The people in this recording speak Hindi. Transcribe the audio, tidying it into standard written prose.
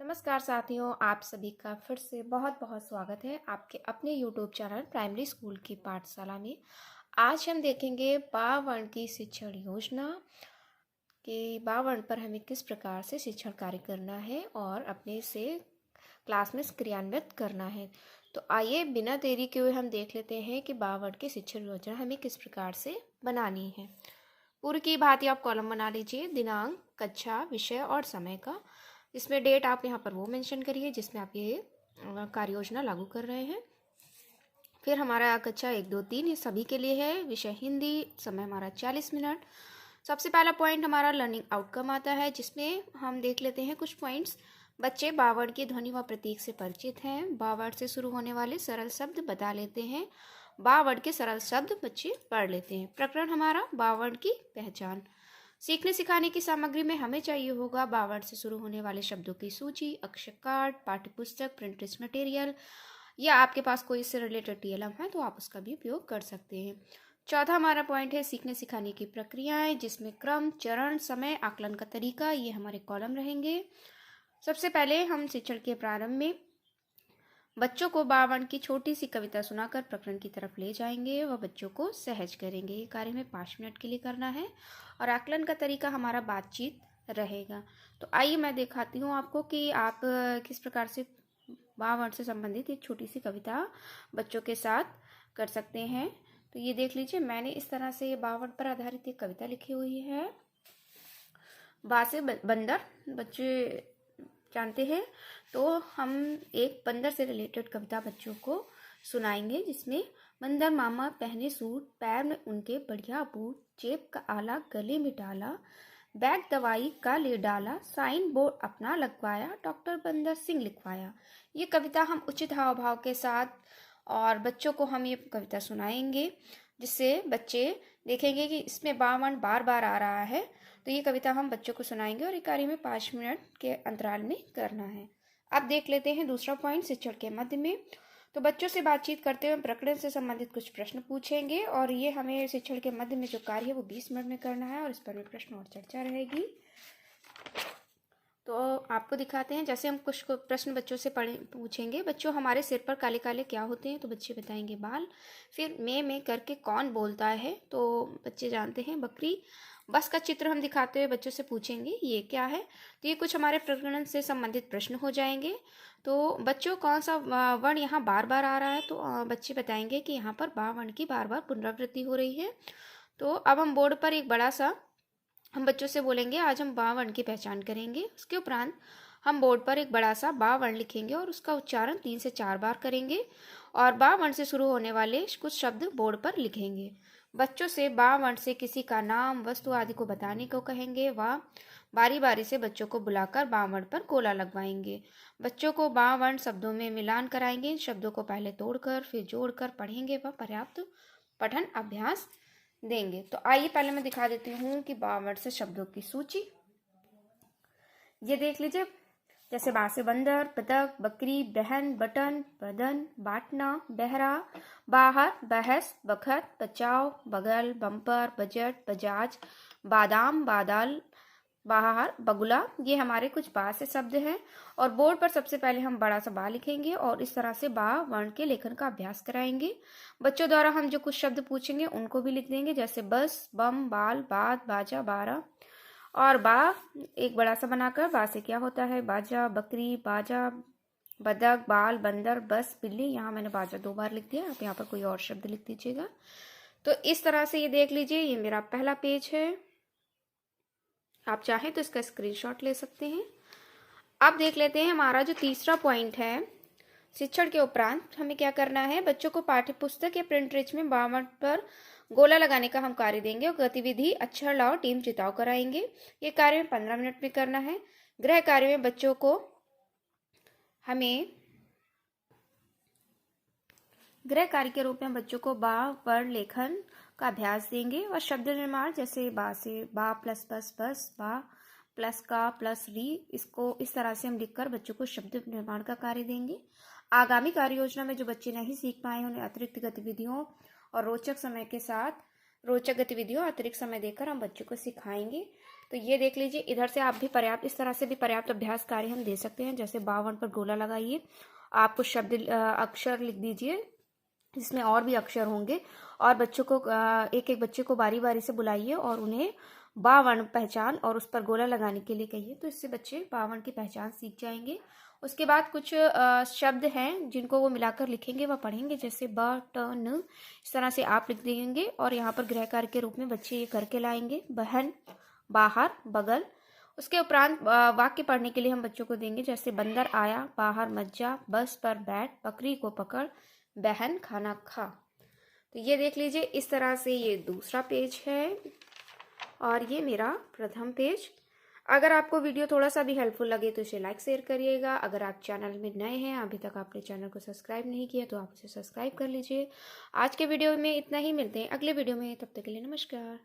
नमस्कार साथियों, आप सभी का फिर से बहुत बहुत स्वागत है आपके अपने यूट्यूब चैनल प्राइमरी स्कूल की पाठशाला में। आज हम देखेंगे बा वर्ण की शिक्षण योजना के बा वर्ण पर हमें किस प्रकार से शिक्षण कार्य करना है और अपने से क्लास में क्रियान्वित करना है। तो आइए बिना देरी के हुए हम देख लेते हैं कि बा वर्ण की शिक्षण योजना हमें किस प्रकार से बनानी है। पूर्व की भांति आप कॉलम बना लीजिए, दिनांक, कक्षा, विषय और समय का। इसमें डेट आप यहाँ पर वो मेंशन करिए जिसमें आप ये कार्य योजना लागू कर रहे हैं। फिर हमारा कक्षा 1, 2, 3 ये सभी के लिए है। विषय हिंदी, समय हमारा 40 मिनट। सबसे पहला पॉइंट हमारा लर्निंग आउटकम आता है, जिसमें हम देख लेते हैं कुछ पॉइंट्स। बच्चे बा वर्ण की ध्वनि व प्रतीक से परिचित हैं। बा वर्ण से शुरू होने वाले सरल शब्द बता लेते हैं। बा वर्ण के सरल शब्द बच्चे पढ़ लेते हैं। प्रकरण हमारा बा वर्ण की पहचान। सीखने सिखाने की सामग्री में हमें चाहिए होगा बा वर्ण से शुरू होने वाले शब्दों की सूची, अक्षर कार्ड, पाठ्यपुस्तक, प्रिंटेड मटेरियल, या आपके पास कोई इससे रिलेटेड टीएलएम है तो आप उसका भी उपयोग कर सकते हैं। चौथा हमारा पॉइंट है सीखने सिखाने की प्रक्रियाएं, जिसमें क्रम, चरण, समय, आकलन का तरीका, ये हमारे कॉलम रहेंगे। सबसे पहले हम शिक्षण के प्रारंभ में बच्चों को बा वर्ण की छोटी सी कविता सुनाकर प्रकरण की तरफ ले जाएंगे व बच्चों को सहज करेंगे। ये कार्य में 5 मिनट के लिए करना है और आकलन का तरीका हमारा बातचीत रहेगा। तो आइए मैं दिखाती हूँ आपको कि आप किस प्रकार से बा वर्ण से संबंधित एक छोटी सी कविता बच्चों के साथ कर सकते हैं। तो ये देख लीजिए, मैंने इस तरह से बा वर्ण पर आधारित एक कविता लिखी हुई है। बा से बंदर बच्चे जानते हैं, तो हम एक बंदर से रिलेटेड कविता बच्चों को सुनाएंगे, जिसमें बंदर मामा पहने सूट, पैर में उनके बढ़िया बूट, जेब का आला गले में डाला, बैग दवाई का ले डाला, साइन बोर्ड अपना लगवाया, डॉक्टर बंदर सिंह लिखवाया। ये कविता हम उचित हाव भाव के साथ और बच्चों को हम ये कविता सुनाएंगे, जिससे बच्चे देखेंगे कि इसमें बा वर्ण बार बार आ रहा है। तो ये कविता हम बच्चों को सुनाएंगे और ये कार्य में 5 मिनट के अंतराल में करना है। अब देख लेते हैं दूसरा पॉइंट शिक्षण के मध्य में। तो बच्चों से बातचीत करते हुए प्रकरण से संबंधित कुछ प्रश्न पूछेंगे और ये हमें शिक्षण के मध्य में जो कार्य है वो 20 मिनट में करना है और इस पर भी प्रश्न और चर्चा रहेगी। तो आपको दिखाते हैं, जैसे हम कुछ प्रश्न बच्चों से पूछेंगे। बच्चों, हमारे सिर पर काले काले क्या होते हैं? तो बच्चे बताएंगे बाल। फिर में करके कौन बोलता है? तो बच्चे जानते हैं बकरी। बस का चित्र हम दिखाते हुए बच्चों से पूछेंगे ये क्या है? तो ये कुछ हमारे प्रकरण से संबंधित प्रश्न हो जाएंगे। तो बच्चों, कौन सा वर्ण यहाँ बार बार आ रहा है? तो बच्चे बताएंगे कि यहाँ पर बा वर्ण की बार बार पुनरावृत्ति हो रही है। तो अब हम बोर्ड पर एक बड़ा सा हम बच्चों से बोलेंगे आज हम बा वर्ण की पहचान करेंगे। उसके उपरांत हम बोर्ड पर एक बड़ा सा बा वर्ण लिखेंगे और उसका उच्चारण 3 से 4 बार करेंगे और बा वर्ण से शुरू होने वाले कुछ शब्द बोर्ड पर लिखेंगे। बच्चों से बा वर्ण से किसी का नाम, वस्तु आदि को बताने को कहेंगे व बारी बारी से बच्चों को बुलाकर बा वर्ण पर गोला लगवाएंगे। बच्चों को बा वर्ण शब्दों में मिलान कराएंगे। इन शब्दों को पहले तोड़कर फिर जोड़कर पढ़ेंगे व पर्याप्त पठन अभ्यास देंगे। तो आइए पहले मैं दिखा देती हूँ कि बा वर्ण से शब्दों की सूची। ये देख लीजिए, जैसे बा से बंदर, बतख, बकरी, बहन, बटन, बदन, बांटना, बहरा, बाहर, बहस, बखत, बचाव, बगल, बम्पर, बजट, बजाज, बादाम, बादल, बाहर, बगुला। ये हमारे कुछ बा से शब्द हैं और बोर्ड पर सबसे पहले हम बड़ा सा बा लिखेंगे और इस तरह से बा वर्ण के लेखन का अभ्यास कराएंगे। बच्चों द्वारा हम जो कुछ शब्द पूछेंगे उनको भी लिख देंगे, जैसे बस, बम, बाल, बात, बाजा, बारह। और बा एक बड़ा सा बनाकर बा से क्या होता है? बाजा, बकरी, बाजा, बदक, बाल, बंदर, बस, बिल्ली। यहाँ मैंने बाजा 2 बार लिख दिया, आप यहाँ पर कोई और शब्द लिख दीजिएगा। तो इस तरह से ये देख लीजिए, ये मेरा पहला पेज है। आप चाहें तो इसका स्क्रीनशॉट ले सकते हैं। अब देख लेते हैं हमारा जो तीसरा पॉइंट है। शिक्षण के उपरांत हमें क्या करना है? बच्चों को पाठ्यपुस्तक या प्रिंट रिच में बा वर्ण पर गोला लगाने का हम कार्य देंगे और गतिविधि अक्षर लाओ टीम चिताओ कराएंगे। ये कार्य में 15 मिनट में करना है। गृह कार्य में बच्चों को हमें गृह कार्य के रूप में बच्चों को बा वर्ण लेखन का अभ्यास देंगे और शब्द निर्माण, जैसे बा से बा प्लस बस बस, बा प्लस का प्लस री, इसको इस तरह से हम लिखकर बच्चों को शब्द निर्माण का कार्य देंगे। आगामी कार्य योजना में जो बच्चे नहीं सीख पाए उन्हें अतिरिक्त गतिविधियों और रोचक समय के साथ रोचक गतिविधियों अतिरिक्त समय देकर हम बच्चों को सिखाएंगे। तो ये देख लीजिए, इधर से आप भी पर्याप्त, इस तरह से भी पर्याप्त अभ्यास कार्य हम दे सकते हैं। जैसे 52 पर गोला लगाइए, आप कुछ शब्द अक्षर लिख दीजिए जिसमें और भी अक्षर होंगे, और बच्चों को एक एक बच्चे को बारी बारी से बुलाइए और उन्हें 52 पहचान और उस पर गोला लगाने के लिए कहिए। तो इससे बच्चे 52 की पहचान सीख जाएंगे। उसके बाद कुछ शब्द हैं जिनको वो मिलाकर लिखेंगे, वह पढ़ेंगे। जैसे बटन, इस तरह से आप लिख देंगे और यहाँ पर गृह कार्य के रूप में बच्चे ये करके लाएंगे। बहन, बाहर, बगल। उसके उपरांत वाक्य पढ़ने के लिए हम बच्चों को देंगे। जैसे बंदर आया, बाहर मज्जा, बस पर बैठ, बकरी को पकड़, बहन खाना खा। तो ये देख लीजिए, इस तरह से ये दूसरा पेज है और ये मेरा प्रथम पेज। अगर आपको वीडियो थोड़ा सा भी हेल्पफुल लगे तो इसे लाइक शेयर करिएगा। अगर आप चैनल में नए हैं, अभी तक आपने चैनल को सब्सक्राइब नहीं किया, तो आप उसे सब्सक्राइब कर लीजिए। आज के वीडियो में इतना ही, मिलते हैं अगले वीडियो में, तब तक के लिए नमस्कार।